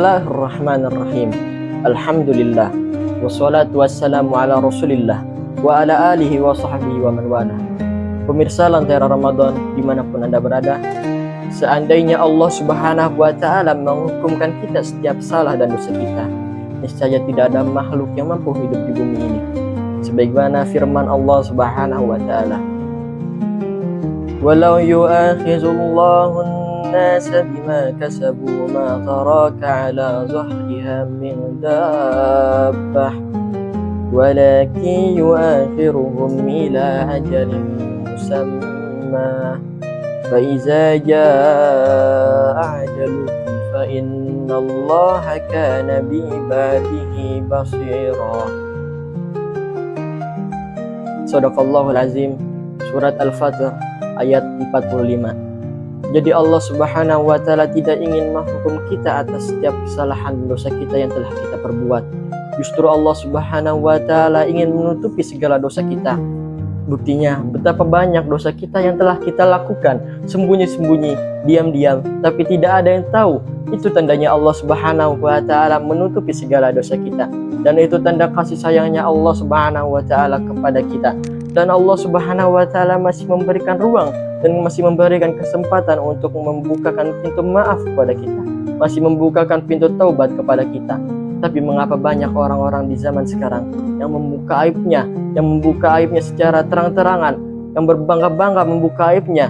Bismillahirrahmanirrahim. Alhamdulillah. Wassalatu wassalamu ala rasulillah wa ala alihi wa sahbihi wa man wala. Pemirsa Lentera Ramadan dimanapun Anda berada, seandainya Allah subhanahu wa ta'ala menghukumkan kita setiap salah dan dosa kita, niscaya tidak ada makhluk yang mampu hidup di bumi ini. Sebagaimana firman Allah subhanahu wa ta'ala, walau yu'akhizullahu الناس بما كسبوا ما ترك على ظهرها من دابة ولكن يؤخرهم إلى أجل مسمى فإذا جاء أجلهم فإن الله كان بعباده بصيرا. Shadaqallahul Azim. Surat Al-Fatir ayat 45. Jadi Allah subhanahu wa ta'ala tidak ingin menghukum kita atas setiap kesalahan dan dosa kita yang telah kita perbuat. Justru Allah subhanahu wa ta'ala ingin menutupi segala dosa kita. Buktinya betapa banyak dosa kita yang telah kita lakukan sembunyi-sembunyi, diam-diam, tapi tidak ada yang tahu. Itu tandanya Allah subhanahu wa ta'ala menutupi segala dosa kita. Dan itu tanda kasih sayangnya Allah subhanahu wa ta'ala kepada kita. Dan Allah subhanahu wa ta'ala masih memberikan ruang dan masih memberikan kesempatan untuk membukakan pintu maaf kepada kita, masih membukakan pintu taubat kepada kita. Tapi mengapa banyak orang-orang di zaman sekarang yang membuka aibnya secara terang-terangan, yang berbangga-bangga membuka aibnya?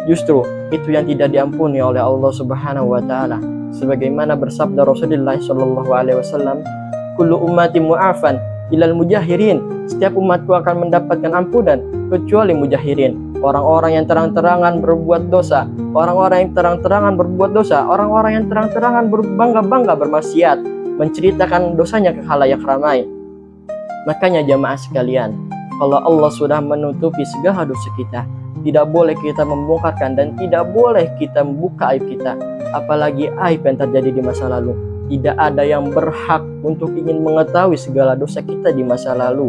Justru itu yang tidak diampuni oleh Allah subhanahu wa ta'ala. Sebagaimana bersabda Rasulullah sallallahu alaihi wasallam, kullu ummati mu'afan ilal mujahirin, setiap umatku akan mendapatkan ampunan kecuali mujahirin, orang-orang yang terang-terangan berbuat dosa, orang-orang yang terang-terangan berbuat dosa, orang-orang yang terang-terangan berbangga-bangga bermaksiat, menceritakan dosanya ke khalayak ramai. Makanya jamaah sekalian, kalau Allah sudah menutupi segala dosa kita, tidak boleh kita membongkarkan dan tidak boleh kita membuka aib kita, apalagi aib yang terjadi di masa lalu. Tidak ada yang berhak untuk ingin mengetahui segala dosa kita di masa lalu.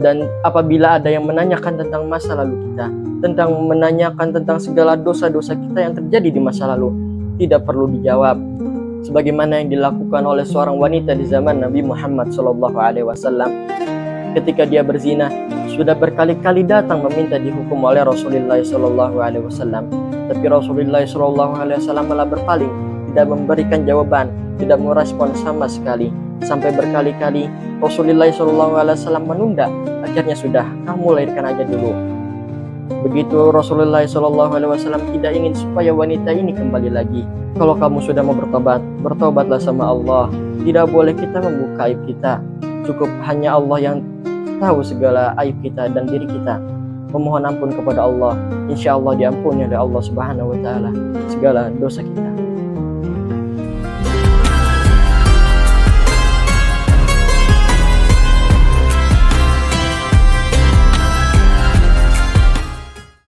Dan apabila ada yang menanyakan tentang masa lalu kita, menanyakan tentang segala dosa-dosa kita yang terjadi di masa lalu, tidak perlu dijawab. Sebagaimana yang dilakukan oleh seorang wanita di zaman Nabi Muhammad SAW, ketika dia berzina, sudah berkali-kali datang meminta dihukum oleh Rasulullah SAW. Tapi Rasulullah SAW malah berpaling, tidak memberikan jawaban, tidak merespon sama sekali. Sampai berkali-kali Rasulullah SAW menunda. Akhirnya sudah, kamu lahirkan aja dulu. Begitu Rasulullah SAW tidak ingin supaya wanita ini kembali lagi. Kalau kamu sudah mau bertobat, bertobatlah sama Allah. Tidak boleh kita membuka aib kita. Cukup hanya Allah yang tahu segala aib kita dan diri kita. Memohon ampun kepada Allah, insya Allah diampuni oleh Allah subhanahu wa ta'ala segala dosa kita.